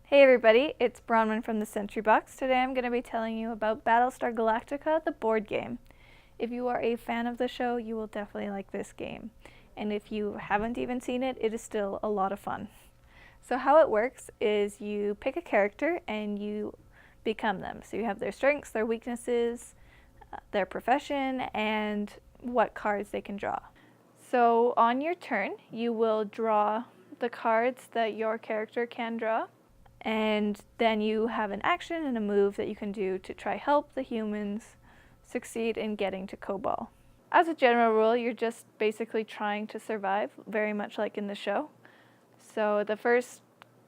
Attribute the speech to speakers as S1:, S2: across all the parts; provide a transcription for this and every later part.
S1: Hey everybody, it's Bronwyn from the Sentry box. Today I'm going to be telling you about Battlestar Galactica, the board game. If you are a fan of the show, you will definitely like this game. And if you haven't even seen it, it is still a lot of fun. So how it works is you pick a character and you become them. So you have their strengths, their weaknesses, their profession, and what cards they can draw. So on your turn, you will draw the cards that your character can draw. And then you have an action and a move that you can do to try help the humans succeed in getting to Kobol. As a general rule, you're just basically trying to survive, very much like in the show. So the first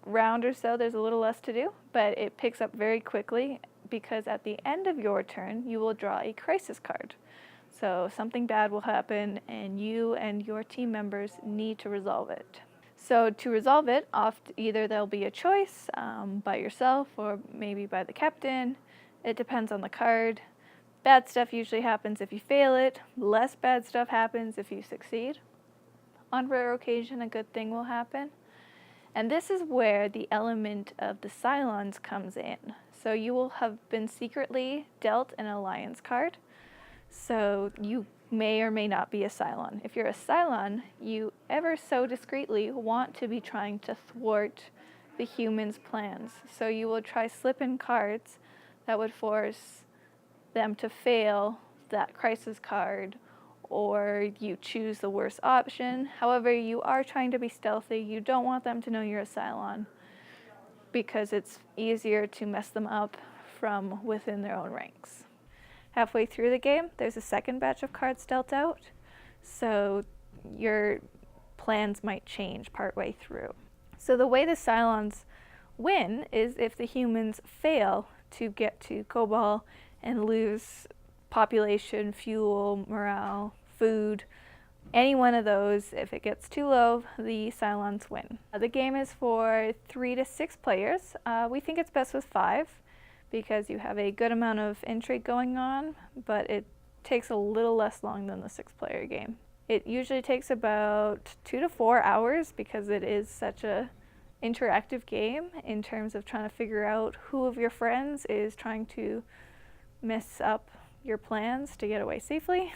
S1: round or so, there's a little less to do, but it picks up very quickly because at the end of your turn, you will draw a crisis card. So something bad will happen and you and your team members need to resolve it. So to resolve it, either there'll be a choice by yourself or maybe by the captain. It depends on the card. Bad stuff usually happens if you fail it. Less bad stuff happens if you succeed. On rare occasion, a good thing will happen. And this is where the element of the Cylons comes in. So you will have been secretly dealt an alliance card. So you may or may not be a Cylon. If you're a Cylon, you ever so discreetly want to be trying to thwart the humans' plans. So you will try slip in cards that would force them to fail that crisis card, or you choose the worst option. However, you are trying to be stealthy. You don't want them to know you're a Cylon because it's easier to mess them up from within their own ranks. Halfway through the game, there's a second batch of cards dealt out, so your plans might change partway through. So the way the Cylons win is if the humans fail to get to Kobol and lose population, fuel, morale, food, any one of those. If it gets too low, the Cylons win. The game is for 3 to 6 players. We think it's best with 5. Because you have a good amount of intrigue going on, but it takes a little less long than the 6-player game. It usually takes about 2 to 4 hours because it is such a interactive game in terms of trying to figure out who of your friends is trying to mess up your plans to get away safely,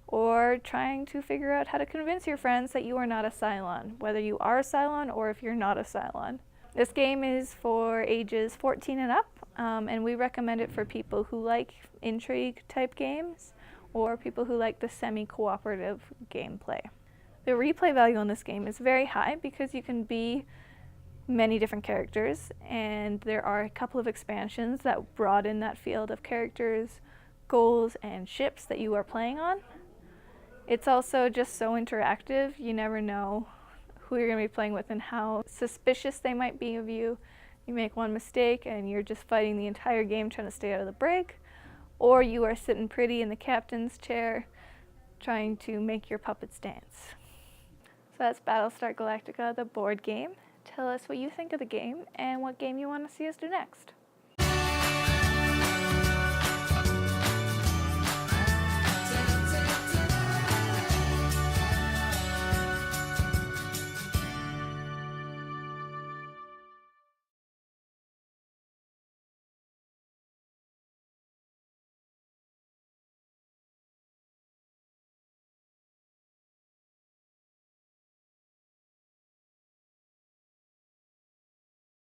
S1: or trying to figure out how to convince your friends that you are not a Cylon, whether you are a Cylon or if you're not a Cylon. This game is for ages 14 and up. And we recommend it for people who like intrigue type games or people who like the semi-cooperative gameplay. The replay value on this game is very high because you can be many different characters, and there are a couple of expansions that broaden that field of characters, goals, and ships that you are playing on. It's also just so interactive, you never know who you're going to be playing with and how suspicious they might be of you. You make one mistake and you're just fighting the entire game trying to stay out of the break, or you are sitting pretty in the captain's chair trying to make your puppets dance. So that's Battlestar Galactica, the board game. Tell us what you think of the game and what game you want to see us do next.